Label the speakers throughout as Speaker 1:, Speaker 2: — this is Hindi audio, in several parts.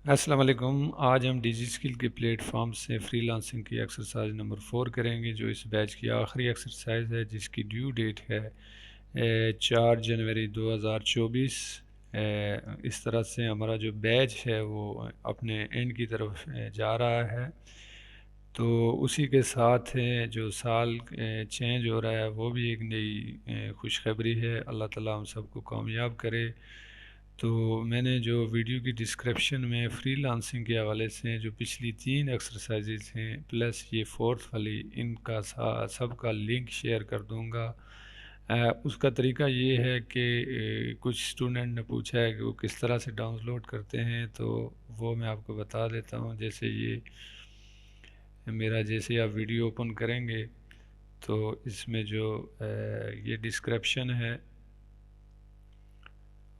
Speaker 1: अस्सलाम वालेकुम। आज हम डिजी स्किल के प्लेटफॉर्म से फ्रीलांसिंग की एक्सरसाइज नंबर 4 करेंगे, जो इस बैच की आखिरी एक्सरसाइज है, जिसकी ड्यू डेट है 4 जनवरी 2024। इस तरह से हमारा जो बैच है वो अपने एंड की तरफ जा रहा है। तो उसी के साथ जो साल चेंज हो रहा है वो भी एक नई खुशखबरी है। अल्लाह ताला हम सबको कामयाब करे। तो मैंने जो वीडियो की डिस्क्रिप्शन में फ्रीलांसिंग के हवाले से जो पिछली 3 एक्सरसाइजेज हैं प्लस ये फोर्थ वाली, इनका सब का लिंक शेयर कर दूंगा। उसका तरीका ये है कि कुछ स्टूडेंट ने पूछा है कि वो किस तरह से डाउनलोड करते हैं, तो वो मैं आपको बता देता हूँ। जैसे जैसे आप वीडियो ओपन करेंगे तो इसमें जो ये डिस्क्रिप्शन है,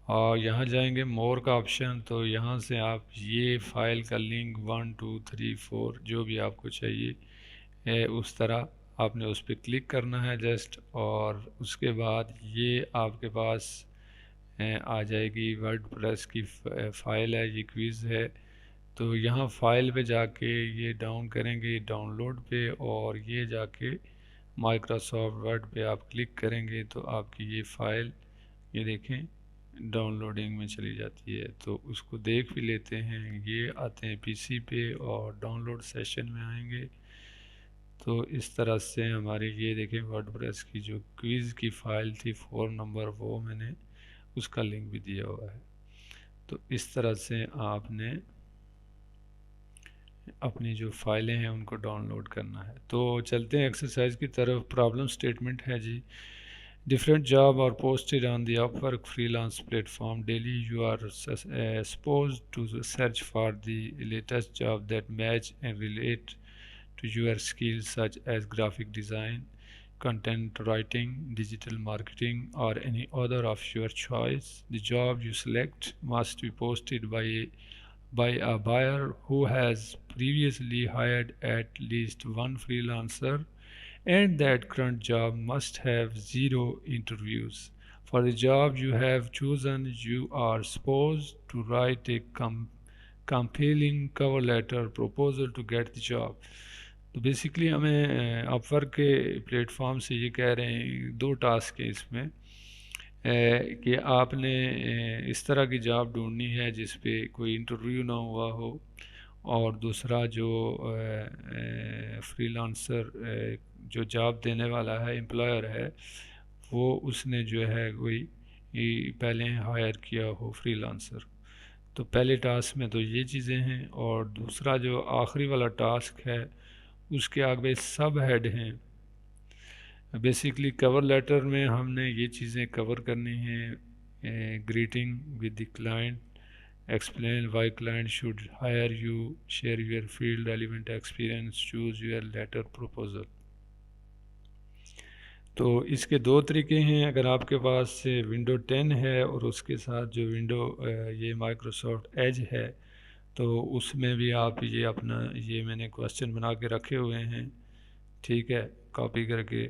Speaker 1: और यहाँ जाएंगे मोर का ऑप्शन, तो यहाँ से आप ये फ़ाइल का लिंक 1 2 3 4 जो भी आपको चाहिए है उस तरह आपने उस पर क्लिक करना है जस्ट। और उसके बाद ये आपके पास आ जाएगी वर्डप्रेस की फ़ाइल है, ये क्विज़ है। तो यहाँ फ़ाइल पे जाके ये डाउन करेंगे डाउनलोड पे, और ये जाके माइक्रोसॉफ्ट वर्ड पे आप क्लिक करेंगे तो आपकी ये फ़ाइल, ये देखें, डाउनलोडिंग में चली जाती है। तो उसको देख भी लेते हैं। ये आते हैं पीसी पे और डाउनलोड सेशन में आएंगे। तो इस तरह से हमारी ये देखें वर्डप्रेस की जो क्विज़ की फ़ाइल थी 4 नंबर, वो मैंने उसका लिंक भी दिया हुआ है। तो इस तरह से आपने अपनी जो फाइलें हैं उनको डाउनलोड करना है। तो चलते हैं एक्सरसाइज की तरफ। प्रॉब्लम स्टेटमेंट है जी, different job are posted on the Upwork freelance platform daily. You are supposed to search for the latest job that match and relate to your skills, such as graphic design, content writing, digital marketing, or any other of your choice. The job you select must be posted by a buyer who has previously hired at least one freelancer, and that current job must have 0 interviews. For the job you have chosen, you are supposed to write a compelling cover letter proposal to get the job. तो बेसिकली हमें अपवर्क के प्लेटफॉर्म से ये कह रहे हैं, दो टास्क है इसमें, कि आपने इस तरह की जॉब ढूंढनी है जिस पे कोई इंटरव्यू ना हुआ हो, और दूसरा जो फ्रीलांसर जो जॉब देने वाला है, एम्प्लॉयर है, वो उसने जो है कोई पहले हायर किया हो फ्रीलांसर। तो पहले टास्क में तो ये चीज़ें हैं, और दूसरा जो आखिरी वाला टास्क है उसके आगे सब हेड हैं। बेसिकली कवर लेटर में हमने ये चीज़ें कवर करनी हैं। Greeting with the client, explain why client should hire you, share your field relevant experience, choose your letter proposal। तो इसके दो तरीके हैं। अगर आपके पास विंडो 10 है और उसके साथ जो विंडो ये माइक्रोसॉफ्ट एज है, तो उसमें भी आप ये अपना, ये मैंने क्वेश्चन बना के रखे हुए हैं, ठीक है, कॉपी करके।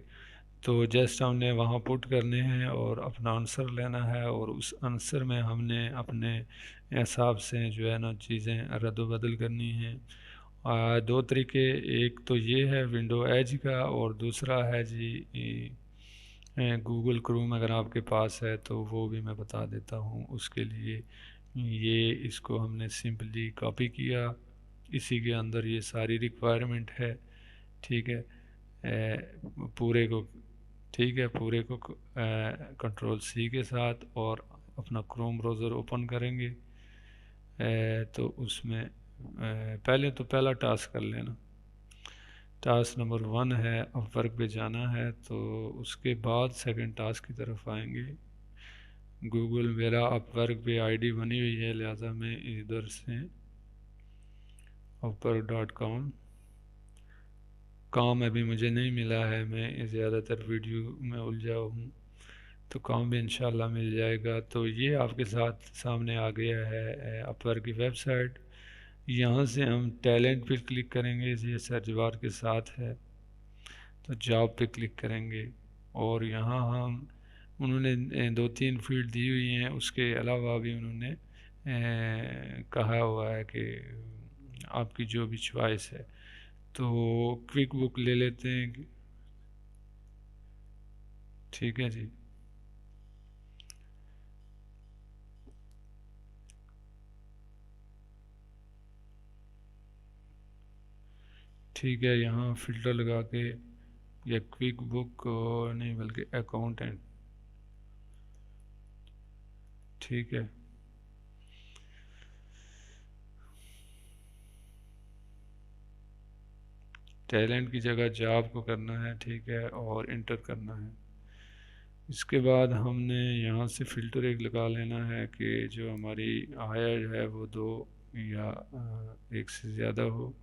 Speaker 1: तो जस्ट हमने वहाँ पुट करने हैं और अपना आंसर लेना है, और उस आंसर में हमने अपने हिसाब से जो है ना चीज़ें रद्द-बदल करनी हैं। दो तरीके, एक तो ये है विंडो एज का, और दूसरा है जी गूगल क्रोम अगर आपके पास है तो वो भी मैं बता देता हूँ। उसके लिए ये इसको हमने सिंपली कॉपी किया, इसी के अंदर ये सारी रिक्वायरमेंट है, ठीक है, पूरे को, ठीक है, पूरे को कंट्रोल सी के साथ और अपना क्रोम ब्राउज़र ओपन करेंगे। तो उसमें पहले तो पहला टास्क कर लेना। टास्क नंबर 1 है, अपवर्क पे जाना है, तो उसके बाद सेकंड टास्क की तरफ आएंगे। गूगल मेरा अपवर्क पे आईडी बनी हुई है, लिहाजा मैं इधर से upwork.com, काम अभी मुझे नहीं मिला है, मैं ज़्यादातर वीडियो में उलझा हूँ, तो काम भी इंशाल्लाह मिल जाएगा। तो ये आपके साथ सामने आ गया है अपवर्क की वेबसाइट। यहाँ से हम टैलेंट पे क्लिक करेंगे, ये सर्च बार के साथ है, तो जॉब पे क्लिक करेंगे, और यहाँ हम, उन्होंने 2-3 फील्ड दी हुई हैं, उसके अलावा भी उन्होंने कहा हुआ है कि आपकी जो भी चॉइस है, तो क्विक बुक ले लेते हैं। ठीक है जी। ठीक है, यहाँ फ़िल्टर लगा के या क्विक बुक नहीं बल्कि अकाउंटेंट। ठीक है, टैलेंट की जगह जॉब को करना है। ठीक है, और इंटर करना है। इसके बाद हमने यहाँ से फ़िल्टर एक लगा लेना है कि जो हमारी आय है वो 2 या 1 से ज़्यादा हो,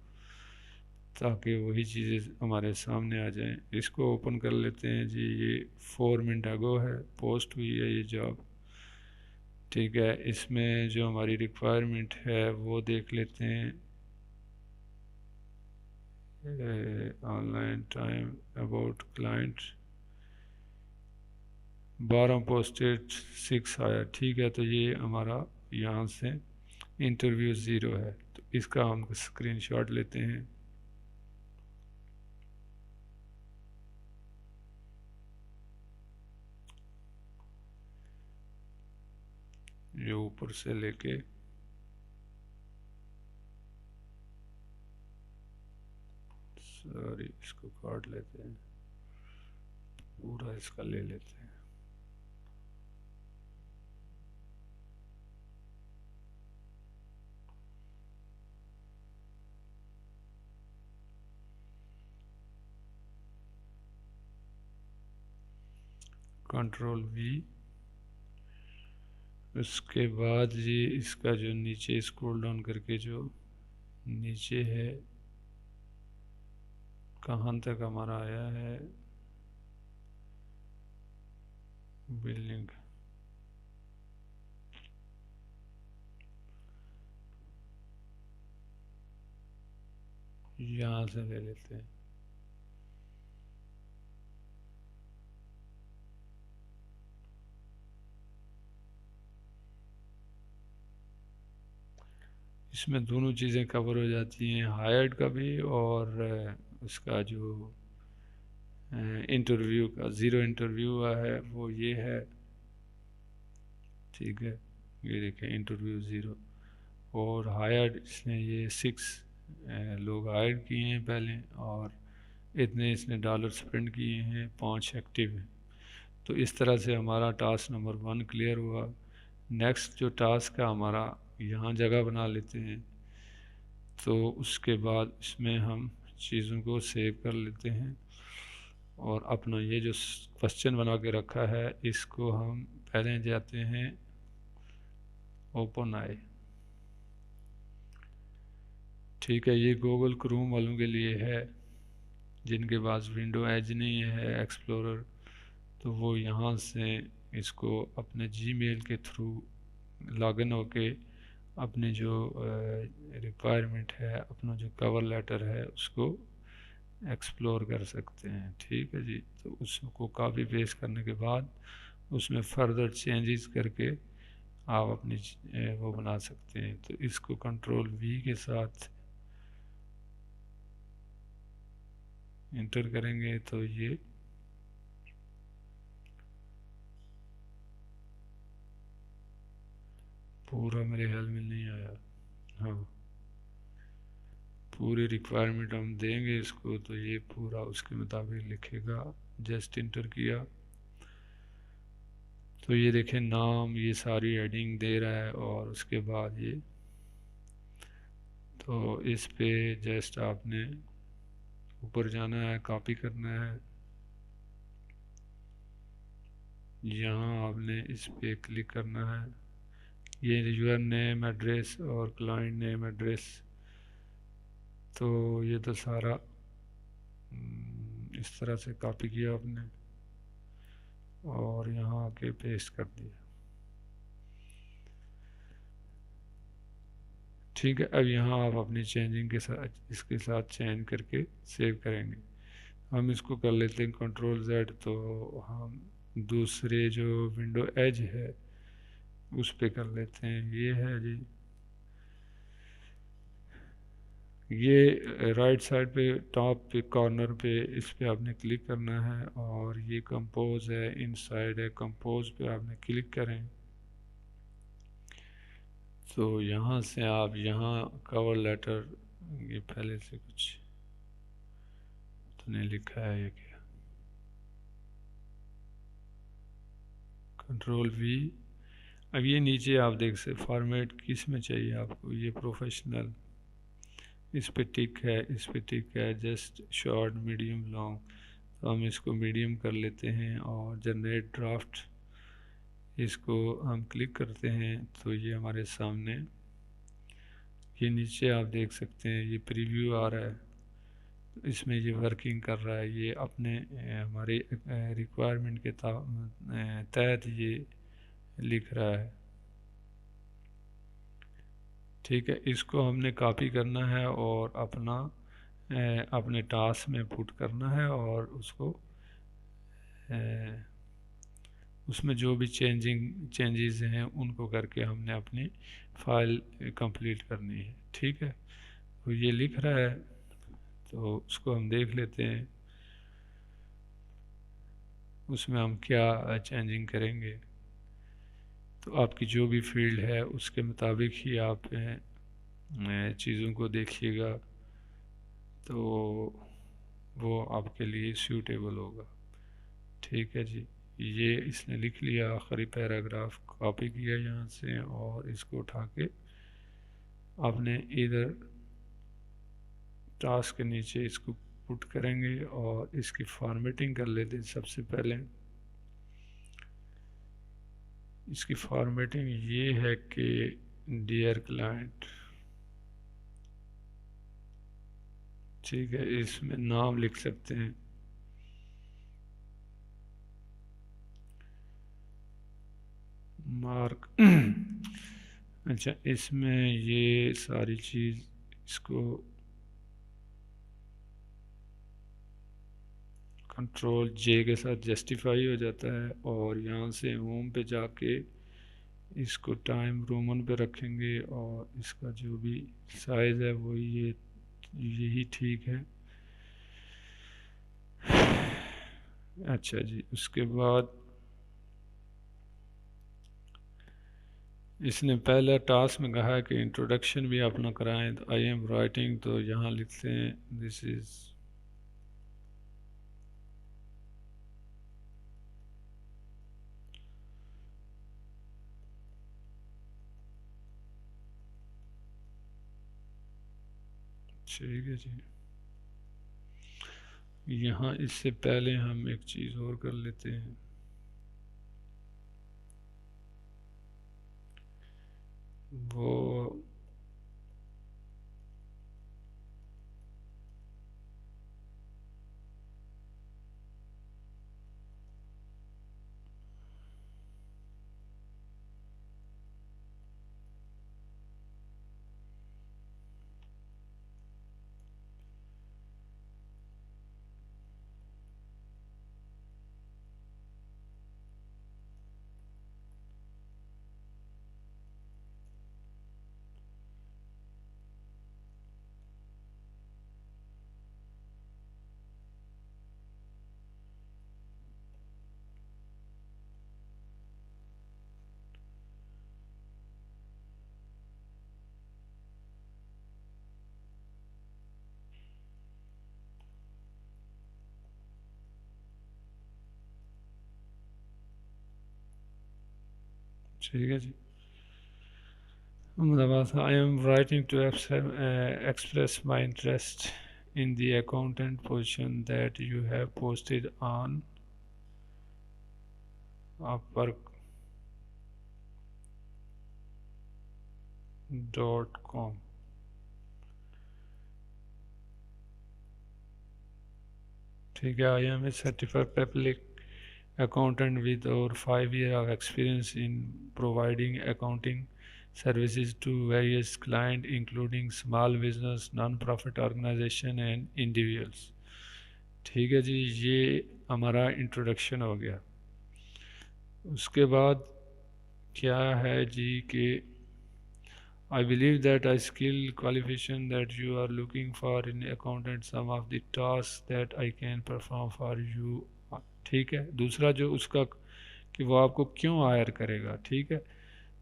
Speaker 1: ताकि वही चीज़ें हमारे सामने आ जाएं। इसको ओपन कर लेते हैं जी। ये 4 मिनट अगो है, पोस्ट हुई है ये जॉब। ठीक है, इसमें जो हमारी रिक्वायरमेंट है वो देख लेते हैं। Online time about client 12 posted 6 आया। ठीक है, तो ये हमारा यहाँ से इंटरव्यू 0 है, तो इसका हम स्क्रीनशॉट लेते हैं। ये ऊपर से लेके सॉरी इसको काट लेते हैं, पूरा इसका ले लेते हैं। Control V। उसके बाद ये इसका जो नीचे स्क्रॉल डाउन करके जो नीचे है, कहाँ तक हमारा आया है, बिल्डिंग। यहाँ से ले लेते हैं। इसमें दोनों चीज़ें कवर हो जाती हैं, हायर्ड का भी और उसका जो इंटरव्यू का 0 इंटरव्यू हुआ है वो ये है। ठीक है, ये देखें इंटरव्यू 0। और हायर्ड इसने ये 6 लोग हायर किए हैं पहले, और इतने इसने डॉलर स्पेंड किए हैं, 5 एक्टिव हैं। तो इस तरह से हमारा टास्क नंबर 1 क्लियर हुआ। नेक्स्ट जो टास्क है हमारा, यहाँ जगह बना लेते हैं। तो उसके बाद इसमें हम चीज़ों को सेव कर लेते हैं, और अपना ये जो क्वेश्चन बना के रखा है इसको हम पहले जाते हैं ओपन आई। ठीक है, ये गूगल क्रोम वालों के लिए है, जिनके पास विंडो एज नहीं है, एक्सप्लोरर, तो वो यहाँ से इसको अपने जीमेल के थ्रू लॉगिन होके अपने जो रिक्वायरमेंट है, अपना जो कवर लेटर है उसको एक्सप्लोर कर सकते हैं। ठीक है जी, तो उसको कॉपी पेस्ट करने के बाद उसमें फर्दर चेंजेस करके आप अपनी वो बना सकते हैं। तो इसको कंट्रोल V के साथ इंटर करेंगे तो ये पूरा मेरे ख्याल में नहीं आया। हाँ, पूरी रिक्वायरमेंट हम देंगे इसको तो ये पूरा उसके मुताबिक लिखेगा। जस्ट इंटर किया तो ये देखें नाम, ये सारी हेडिंग दे रहा है, और उसके बाद ये, तो इस पे जस्ट आपने ऊपर जाना है, कॉपी करना है, यहाँ आपने इस पे क्लिक करना है। ये यूज़र नेम एड्रेस और क्लाइंट नेम एड्रेस, तो ये तो सारा इस तरह से कॉपी किया आपने और यहाँ आके पेस्ट कर दिया। ठीक है, अब यहाँ आप अपनी चेंजिंग के साथ इसके साथ चेंज करके सेव करेंगे। हम इसको कर लेते हैं कंट्रोल Z। तो हम दूसरे जो विंडो एज है उस पे कर लेते हैं। ये है जी, ये राइट साइड पे टॉप पे कॉर्नर पे इस पे आपने क्लिक करना है, और ये कंपोज है, इनसाइड है, कंपोज पे आपने क्लिक करें तो यहाँ से आप यहाँ कवर लेटर, ये पहले से कुछ तो नहीं लिखा है, ये क्या, कंट्रोल वी। अब ये नीचे आप देख सकते फॉर्मेट किस में चाहिए आपको, ये प्रोफेशनल, इस पे टिक है, इस पे टिक है, जस्ट शॉर्ट मीडियम लॉन्ग, तो हम इसको मीडियम कर लेते हैं, और जनरेट ड्राफ्ट इसको हम क्लिक करते हैं तो ये हमारे सामने, ये नीचे आप देख सकते हैं ये प्रीव्यू आ रहा है, इसमें ये वर्किंग कर रहा है, ये अपने हमारे रिक्वायरमेंट के तहत ये लिख रहा है। ठीक है, इसको हमने कॉपी करना है और अपने टास्क में पुट करना है, और उसको उसमें जो भी चेंजेस हैं उनको करके हमने अपनी फ़ाइल कंप्लीट करनी है। ठीक है, तो ये लिख रहा है तो उसको हम देख लेते हैं उसमें हम क्या चेंजिंग करेंगे। तो आपकी जो भी फील्ड है उसके मुताबिक ही आप चीज़ों को देखिएगा, तो वो आपके लिए सूटेबल होगा। ठीक है जी, ये इसने लिख लिया, आखिरी पैराग्राफ कॉपी किया यहाँ से, और इसको उठा के आपने इधर टास्क के नीचे इसको पुट करेंगे, और इसकी फॉर्मेटिंग कर लेते हैं। सबसे पहले इसकी फॉर्मेटिंग ये है कि डियर क्लाइंट, ठीक है, इसमें नाम लिख सकते हैं, मार्क अच्छा, इसमें ये सारी चीज़ इसको कंट्रोल जे के साथ जस्टिफाई हो जाता है, और यहाँ से होम पे जाके इसको टाइम रोमन पे रखेंगे, और इसका जो भी साइज़ है वो यही ठीक है। अच्छा जी, उसके बाद इसने पहले टास्क में कहा है कि इंट्रोडक्शन भी अपना कराएं, तो आई एम राइटिंग, तो यहाँ लिखते हैं दिस इज़, ठीक है जी। यहाँ इससे पहले हम एक चीज़ और कर लेते हैं, वो ठीक है जी, मतलब I am writing to express my interest in the accountant position that you have posted on upwork.com. ठीक है, I am a certified public accountant with over 5 years of experience in providing accounting services to various clients including small business, non-profit organization and individuals. ठीक है जी, ये हमारा इंट्रोडक्शन हो गया। उसके बाद क्या है जी कि I believe that a skill qualification that you are looking for in accountant some of the tasks that I can perform for you। ठीक है, दूसरा जो उसका कि वो आपको क्यों हायर करेगा, ठीक है,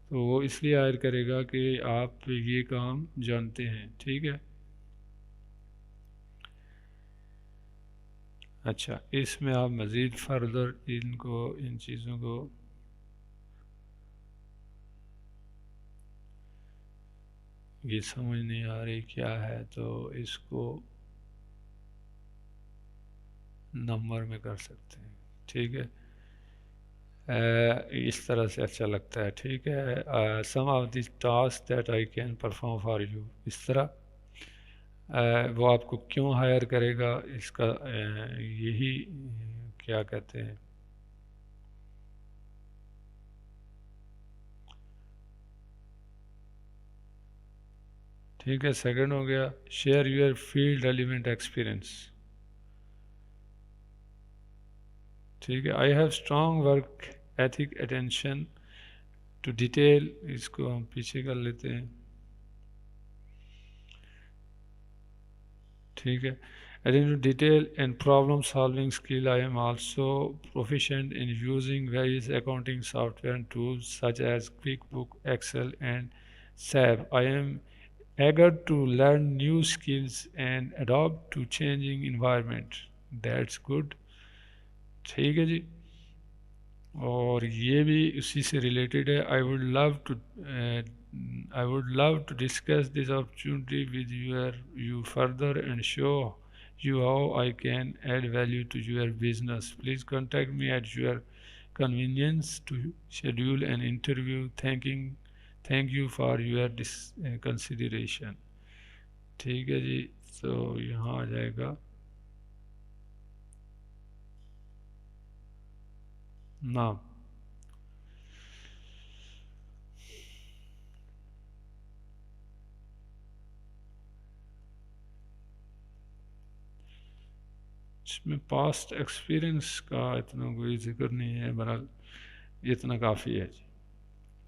Speaker 1: तो वो इसलिए हायर करेगा कि आप ये काम जानते हैं, ठीक है। अच्छा, इसमें आप मज़ीद फर्दर इन चीज़ों को ये समझ नहीं आ रही क्या है, तो इसको नंबर में कर सकते हैं, ठीक है। इस तरह से अच्छा लगता है, ठीक है। Some of this task that I can perform for you, इस तरह वो आपको क्यों हायर करेगा, इसका यही क्या कहते हैं, ठीक है। सेकंड हो गया share your field relevant experience, ठीक है। I have strong work ethic attention to detail, इसको हम पीछे कर लेते हैं, ठीक है। Attention to detail and problem solving skill, I am also proficient in using various accounting software and tools such as QuickBook, Excel and SAP। I am eager to learn new skills and adapt to changing environment। That's good, ठीक है जी। और ये भी उसी से रिलेटेड है। I would love to discuss this opportunity with you further and show you how I can add value to your business। Please contact me at your convenience to schedule an interview। Thank you for your consideration। ठीक है जी, तो यहाँ आ जाएगा नाम। इसमें पास्ट एक्सपीरियंस का इतना कोई ज़िक्र नहीं है, बहरहाल इतना काफ़ी है जी।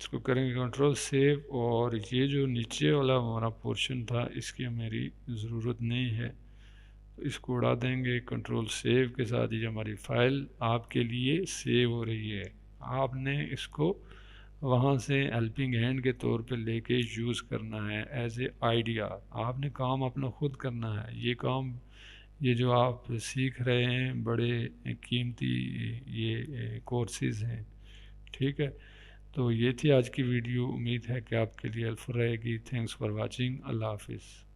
Speaker 1: इसको करेंगे कंट्रोल सेव, और ये जो नीचे वाला हमारा पोर्शन था इसकी मेरी ज़रूरत नहीं है, तो इसको उड़ा देंगे। कंट्रोल सेव के साथ ये हमारी फ़ाइल आपके लिए सेव हो रही है। आपने इसको वहाँ से हेल्पिंग हैंड के तौर पे लेके यूज़ करना है एज ए आइडिया। आपने काम अपना खुद करना है। ये काम, ये जो आप सीख रहे हैं बड़े कीमती ये कोर्सेज़ हैं, ठीक है। तो ये थी आज की वीडियो, उम्मीद है कि आपके लिए हेल्पफुल रहेगी। थैंक्स फॉर वाचिंग, अल्लाह हाफिज़।